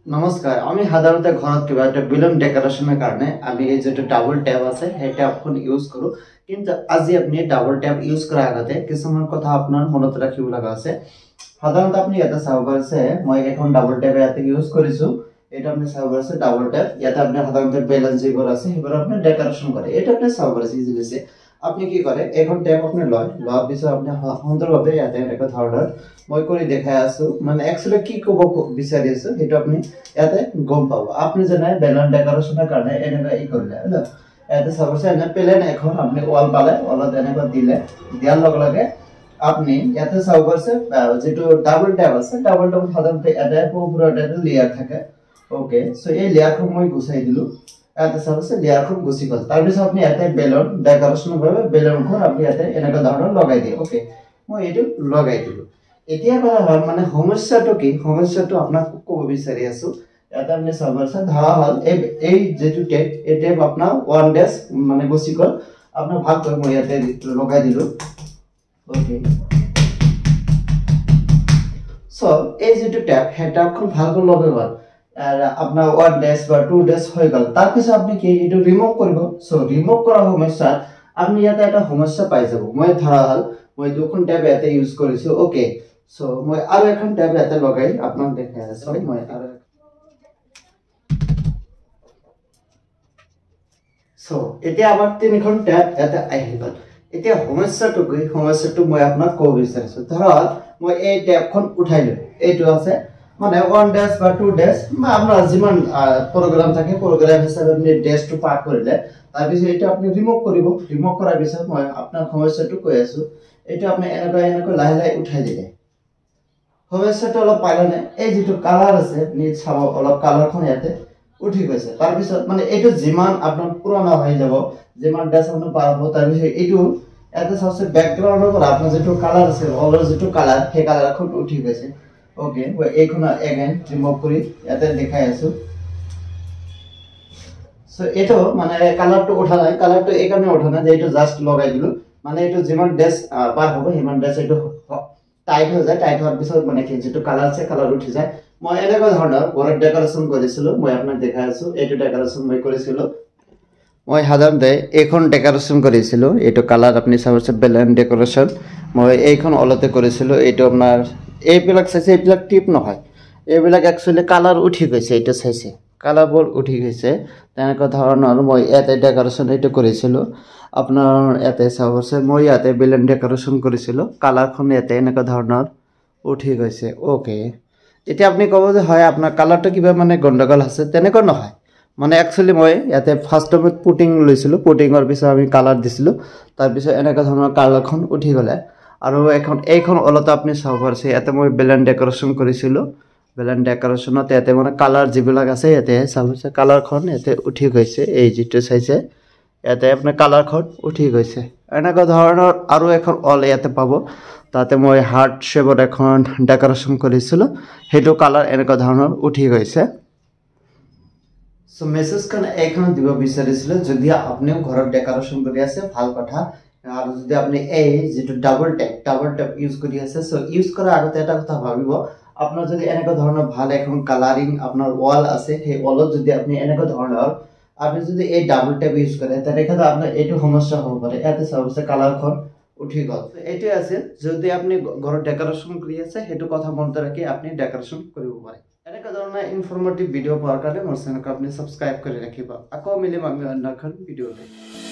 নমস্কাৰ আমি সাধাৰণতে ঘৰত কিবা এটা বেলুন ডেকোৰেশ্যনৰ কাৰণে আমি এই যেটো ডাবল ট্যাব আছে সেই ট্যাবখন ইউজ কৰো কিন্তু আজি আপুনি ডাবল ট্যাব ইউজ কৰাৰ আগতে কিছুমান কথা আপোনাৰ মনত ৰাখিব লগা আছে সাধাৰণতে আপুনি এটা চাব পাৰিছে মই এখন ডাবল ট্যাব ইয়াতে ইউজ কৰিছো এটা আপুনি চাব পাৰিছে ডাবল ট্যাব ইয়াতে আপুনি সাধাৰণতে বেলুন যিবোৰ আছে সেইবোৰ আপুনি ডেকোৰেশ্যন কৰে এটা আপুনি চাব পাৰিছে ইজিলি আপনি কি কৰে এখন ট্যাব আপনি লয় পিছত আপনি সুন্দৰভাৱে ইয়াতে এটা ধৰণৰ মই কৰি দেখাই আছো মানে একচুয়ালি কি ক'ব বিচাৰি আছো হেতু আপনি ইয়াতে গম পাব আপনি জানে বেলুন ডেকোৰেশনেৰ কাৰণে এনেকা ই কৰিলে হলো এতে সাপোজ এনে প্লেন এখন আপনি ওয়াল পালে ওয়ালত এনেকা দিলে দিয়াৰ লগে লগে আপনি ইয়াতে চাব পাৰিছে যেটো ডাবল ট্যাব আছে ডাবল ট্যাব সাধাৰণতে এটা পুৰো এটা লেয়াৰ থাকে ওকে সো এই লেয়াৰটো মই গুছাই দিলো এতে সাপোজ লেয়াৰটো গুছি গল তাৰ পিছত আপনি ইয়াতে বেলুন ডেকোৰেশন বাবে বেলুনখন আপনি ইয়াতে এনেকা ধৰণৰ লগাই দিয়ে ওকে মই এটো লগাই দিলো এতিয়া মানে সমস্যাটো কি সমস্যাটো আপোনাক ক'ব বিচাৰি আছো এটা আপনি সার্ভারসে ধরা হল এই যেটো টেপ এই টেপ আপনার ওয়ান ডেস মানে গুছি গল আপনার ভাগ করে মই ইয়াতে লগাই দিলো ওকে সো এই যেটো টেপ হে টেপখন ভাল করে লগাই গল আর আপনার ওয়ান ডেস বা টু ডেস হয়ে গল তার পিছত আপনি কি এটো রিমুভ করব সো রিমুভ করা সমস্যা আপনি ইয়াতে একটা সমস্যা পাই যাব মই ধরা হল মই দুখন টেপ ইয়াতে ইউজ কৰিছো ওকে সো মই আৰু এখন টেপ ইয়াতে লগাই আপোনাক দেখাই আছো মই আৰু সো এতিয়া আমাৰ তিনিখন ট্যাব এটা আহি গল এতিয়া সমস্যাটো মই আপোনাক ক'ব বিচাৰিছো ধৰক মই এই ট্যাবখন উঠাইলো এইটো আছে মানে ওয়ান ডেস বা টু ডেস বা আমরা যিমান প্রোগ্রাম থাকে প্রোগ্রাম হিসাবে আপনি ডেসটো পার কৰিলে তাৰ পিছত এটা আপনি ৰিমুভ কৰাৰ পিছত মই আপোনাৰ সমস্যাটো কৈ আছো এটা আপনি এনেকৈ লাহে উঠাই দিলে সমস্যাটো অলপ পাইলে এই যেটো কালার আছে নি চাব অলপ কালারখন ইয়াতে উঠি গৈছে তাৰ পিছত মানে এইটো যিমান আপোনাৰ পুৰণা হৈ যাব যিমান ডেস আপনি পাৰ হ'ব তাৰ পিছত এইটো এতে সবসে ব্যাকগ্ৰাউন্ডৰ পৰা আপোনাৰ যেটো কালাৰ আছে অলৰ যেটো কালাৰ সেই কালাৰখন উঠি গৈছে ওকে মই এইখন এগেইন ৰিমুভ কৰি ইয়াতে দেখাই আছো সো এটো মানে কালারটো উঠা নাই কালারটো এই কারণে উঠা নাই যে এটো জাস্ট লগাই দিলো মানে এটো যিমান ডেস পার হ'ব হিমান ডেস এটো টাইট হৈ যায় টাইট হোৱাৰ পিছত মানে কি যেটো কালাৰ আছে কালাৰ উঠি যায় মই এনেকা ধৰণৰ ঘৰত ডেকোৰেশন কৰিছিলো মই আপোনাক দেখাই আছো এটো ডেকোৰেশন মই কৰিছিলো মই সাধাৰণতে এইখন ডেকোৰেশন কৰিছিলো এটো কালাৰ আপনি চাবছে বেলুন ডেকোৰেশন মই এইখন অলতে কৰিছিলো এটো আপোনাৰ এইবিলাক চাইছে এইবিলাক টিপ নহয় এইবিলাক একচুয়ালি কালাৰ উঠি গৈছে এটা চাইছে কালাৰ বল উঠি গৈছে তেনেকা ধৰণৰ মই এতে ডেকোৰেশন এটো কৰিছিলো আপোনাৰ এতে চাবছে মই ইয়াতে বেলুন ডেকোৰেশন কৰিছিলো কালাৰখন এতে এনেকা ধৰণৰ উঠি গৈছে ওকে এতিয়া আপনি কব যে হয় আপোনাৰ কালারটো কিবা মানে গন্ডগোল আছে তেনেকা নহয় মানে একচুয়ালি মই ইয়াতে ফার্স্ট টাইম পুটিং লৈছিলো পুটিংৰ পিছত আমি কালাৰ দিছিলো তাৰ পিছত এনেকা ধৰণৰ কালাৰখন উঠি গলে আৰু এইখন অলতে আপনি চাব পাৰিছে ইয়াতে মই বেলুন ডেকোৰেশন কৰিছিলো বেলুন ডেকোরেশনত ইয়াতে মানে কালার যিবিলাক আছে ইয়াতে চাবছে কালারখন ইয়াতে উঠি গৈছে এই যেটো চাইছে ইয়াতে আপনি কালারখন উঠি গৈছে এনেকা ধৰণৰ আৰু এখন অল ইয়াতে পাব তাতে মই হাৰ্ট শেপৰ এখন ডেকোৰেশন কৰিছিলো হেতু কালাৰ এনেকা ধৰণৰ উঠি গৈছে সো মেসেজ kan এইখন দিব বিচাৰিছিল যদি আপনিও ঘৰত ডেকোৰেশন কৰি আছে ভাল কথা আৰু যদি আপনি এই যেটো ডাবল ট্যাব ইউজ কৰি আছে সো ইউজ কৰাৰ আগতে এটা কথা ভাবিব আপোনাৰ যদি এনেকা ধৰণৰ ভাল এখন কালাৰিং আপোনাৰ ওয়াল আছে সেই ওয়ালত যদি আপনি এনেকা ধৰণৰ আপনি যদি এই ডাবল ট্যাব ইউজ কৰে তেনেকা আপোনাৰ এটো সমস্যা হ'ব পাৰে এতে সবসে কালাৰখন উঠি গল এটো আছে যদি আপনি ঘৰত ডেকোৰেশন কৰি আছে হেতু কথা মনত ৰাখি আপনি ডেকোৰেশন কৰিব পাৰে এনেকা ধৰণৰ ইনফৰমেটিভ ভিডিও পোৱাৰ কাৰণে মোৰ চেনেলক আপনি সাবস্ক্ৰাইব কৰি ৰাখিব আকৌ মিলিম আমি অন্য এখন ভিডিওতে